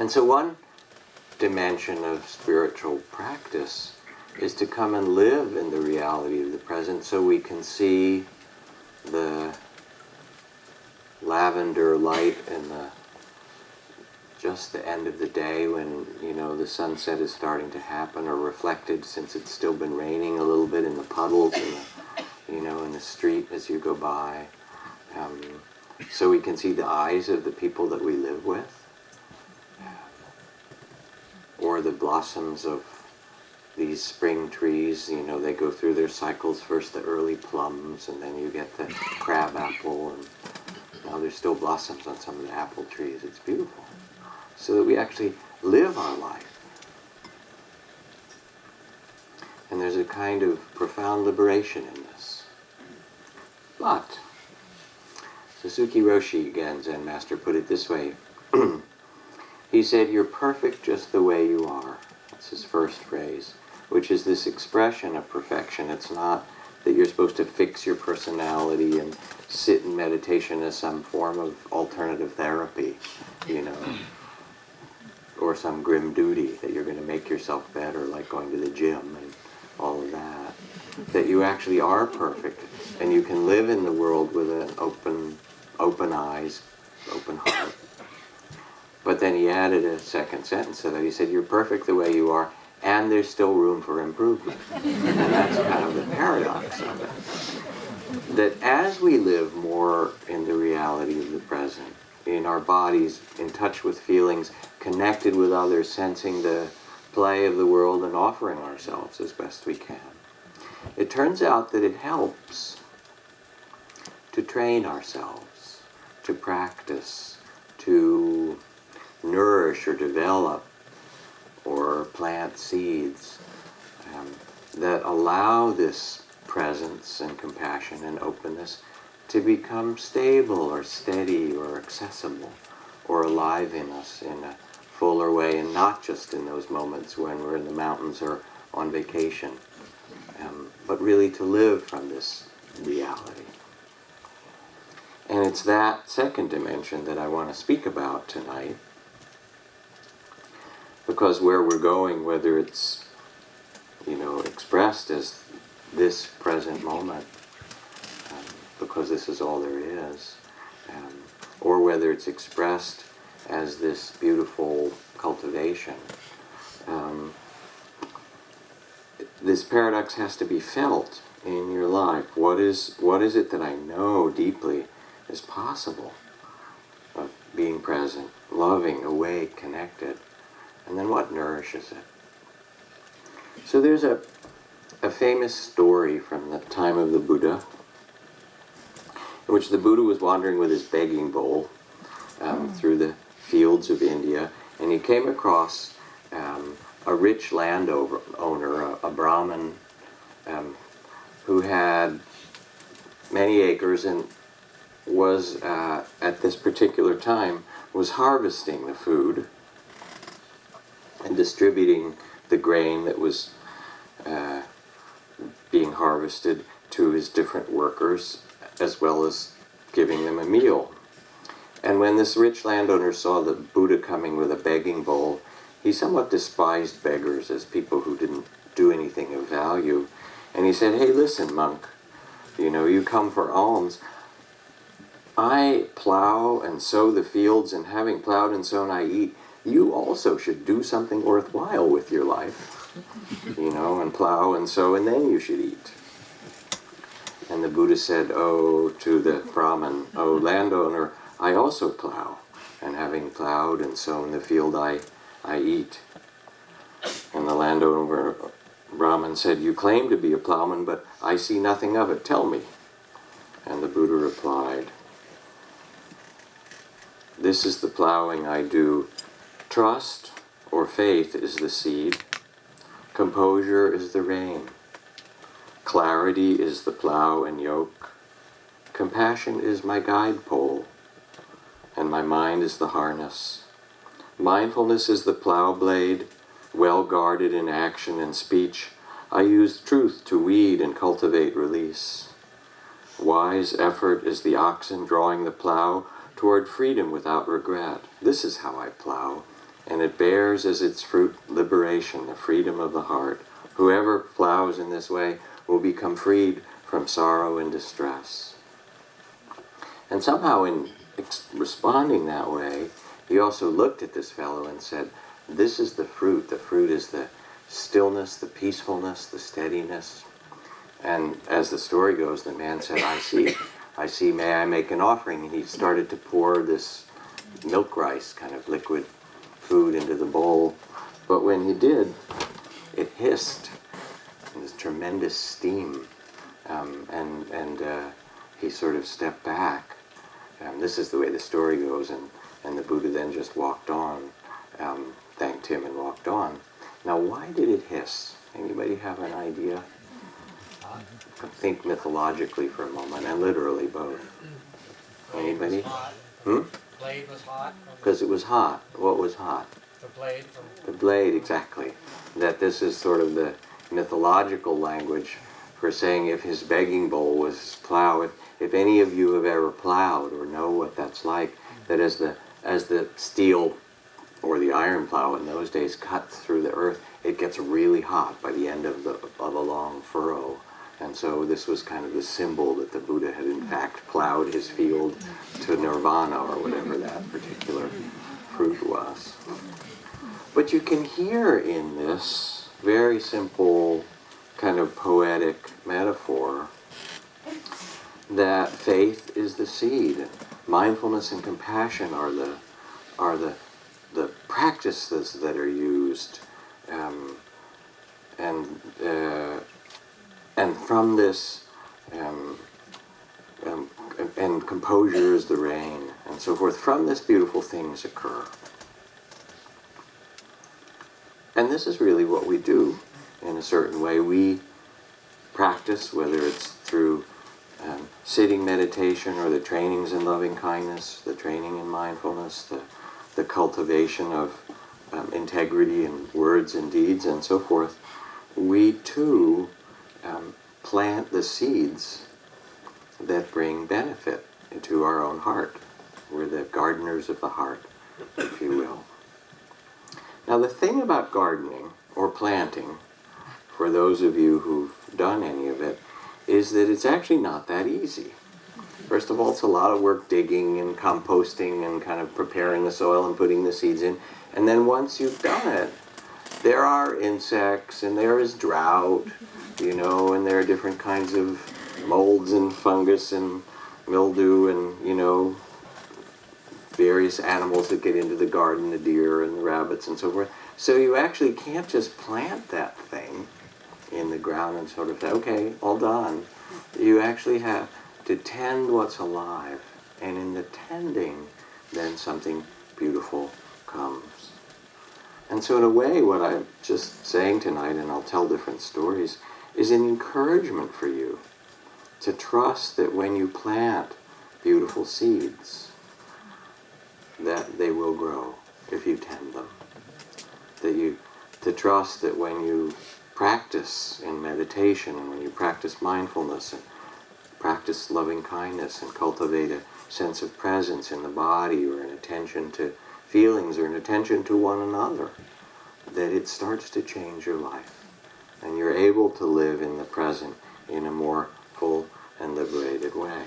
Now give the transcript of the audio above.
And so one dimension of spiritual practice is to come and live in the reality of the present so we can see the lavender light in just the end of the day when, the sunset is starting to happen, or reflected since it's still been raining a little bit in the puddles in the street as you go by. So we can see the eyes of the people that we live with, or the blossoms of these spring trees. They go through their cycles, first the early plums, and then you get the crab apple, and now there's still blossoms on some of the apple trees. It's beautiful. So that we actually live our life. And there's a kind of profound liberation in this. But Suzuki Roshi, again, Zen master, put it this way. He said, "You're perfect just the way you are." That's his first phrase, which is this expression of perfection. It's not that you're supposed to fix your personality and sit in meditation as some form of alternative therapy, or some grim duty that you're going to make yourself better, like going to the gym and all of that. That you actually are perfect, and you can live in the world with an open eyes, open heart. But then he added a second sentence to that. He said, "You're perfect the way you are, and there's still room for improvement." And that's kind of the paradox of it. That as we live more in the reality of the present, in our bodies, in touch with feelings, connected with others, sensing the play of the world and offering ourselves as best we can, it turns out that it helps to train ourselves, to practice, to nourish or develop or plant seeds that allow this presence and compassion and openness to become stable or steady or accessible or alive in us in a fuller way, and not just in those moments when we're in the mountains or on vacation, but really to live from this reality. And it's that second dimension that I want to speak about tonight, because where we're going, whether it's expressed as this present moment, because this is all there is, or whether it's expressed as this beautiful cultivation, this paradox has to be felt in your life. What is it that I know deeply is possible of being present, loving, awake, connected, and then what nourishes it? So there's a famous story from the time of the Buddha, in which the Buddha was wandering with his begging bowl through the fields of India, and he came across a rich landowner, a Brahmin, who had many acres and was, at this particular time, was harvesting the food and distributing the grain that was being harvested to his different workers, as well as giving them a meal. And when this rich landowner saw the Buddha coming with a begging bowl, he somewhat despised beggars as people who didn't do anything of value. And he said, "Hey, listen, monk, you come for alms. I plow and sow the fields, and having plowed and sown I eat. You also should do something worthwhile with your life, and plow and sow, and then you should eat." And the Buddha said, to the Brahmin, "Oh, landowner, I also plow, and having plowed and sown the field, I eat." And the landowner Brahmin said, "You claim to be a plowman, but I see nothing of it. Tell me." And the Buddha replied, "This is the plowing I do. Trust or faith is the seed. Composure is the rain. Clarity is the plow and yoke. Compassion is my guide pole, and my mind is the harness. Mindfulness is the plow blade, well guarded in action and speech. I use truth to weed and cultivate release. Wise effort is the oxen drawing the plow toward freedom without regret. This is how I plow, and it bears as its fruit liberation, the freedom of the heart. Whoever plows in this way will become freed from sorrow and distress. And somehow in responding that way, he also looked at this fellow and said, this is the fruit. The fruit is the stillness, the peacefulness, the steadiness. And as the story goes, the man said, I see, may I make an offering? And he started to pour this milk rice, kind of liquid food, into the bowl. But when he did, it hissed, and this tremendous steam. And he sort of stepped back. This is the way the story goes, and the Buddha then just walked on, thanked him and walked on. Now, why did it hiss? Anybody have an idea? Think mythologically for a moment, and literally both. Anybody? The blade was hot. Because it was hot. What was hot? The blade. The blade, exactly. That this is sort of the mythological language for saying if his begging bowl was plow. If any of you have ever plowed or know what that's like, that as the steel or the iron plow in those days cuts through the earth, it gets really hot by the end of a long furrow. And so this was kind of the symbol that the Buddha had in fact plowed his field to nirvana, or whatever that particular fruit was. But you can hear in this very simple kind of poetic metaphor that faith is the seed. Mindfulness and compassion are the practices that are used, and from this, and composure is the rain, and so forth. From this, beautiful things occur. And this is really what we do in a certain way. We practice, whether it's through sitting meditation or the trainings in loving kindness, the training in mindfulness, the cultivation of integrity in words and deeds and so forth. We too plant the seeds that bring benefit into our own heart. We're the gardeners of the heart, if you will. Now the thing about gardening or planting, for those of you who've done any of it, is that it's actually not that easy. First of all, it's a lot of work digging and composting and kind of preparing the soil and putting the seeds in. And then once you've done it, there are insects and there is drought, and there are different kinds of molds and fungus and mildew and, various animals that get into the garden, the deer and the rabbits and so forth. So you actually can't just plant that thing in the ground and sort of say, okay, all done. You actually have to tend what's alive. And in the tending, then something beautiful comes. And so in a way, what I'm just saying tonight, and I'll tell different stories, is an encouragement for you to trust that when you plant beautiful seeds, that they will grow if you tend them. To trust that when you practice in meditation and when you practice mindfulness and practice loving kindness and cultivate a sense of presence in the body or an attention to feelings or an attention to one another, that it starts to change your life and you're able to live in the present in a more full and liberated way.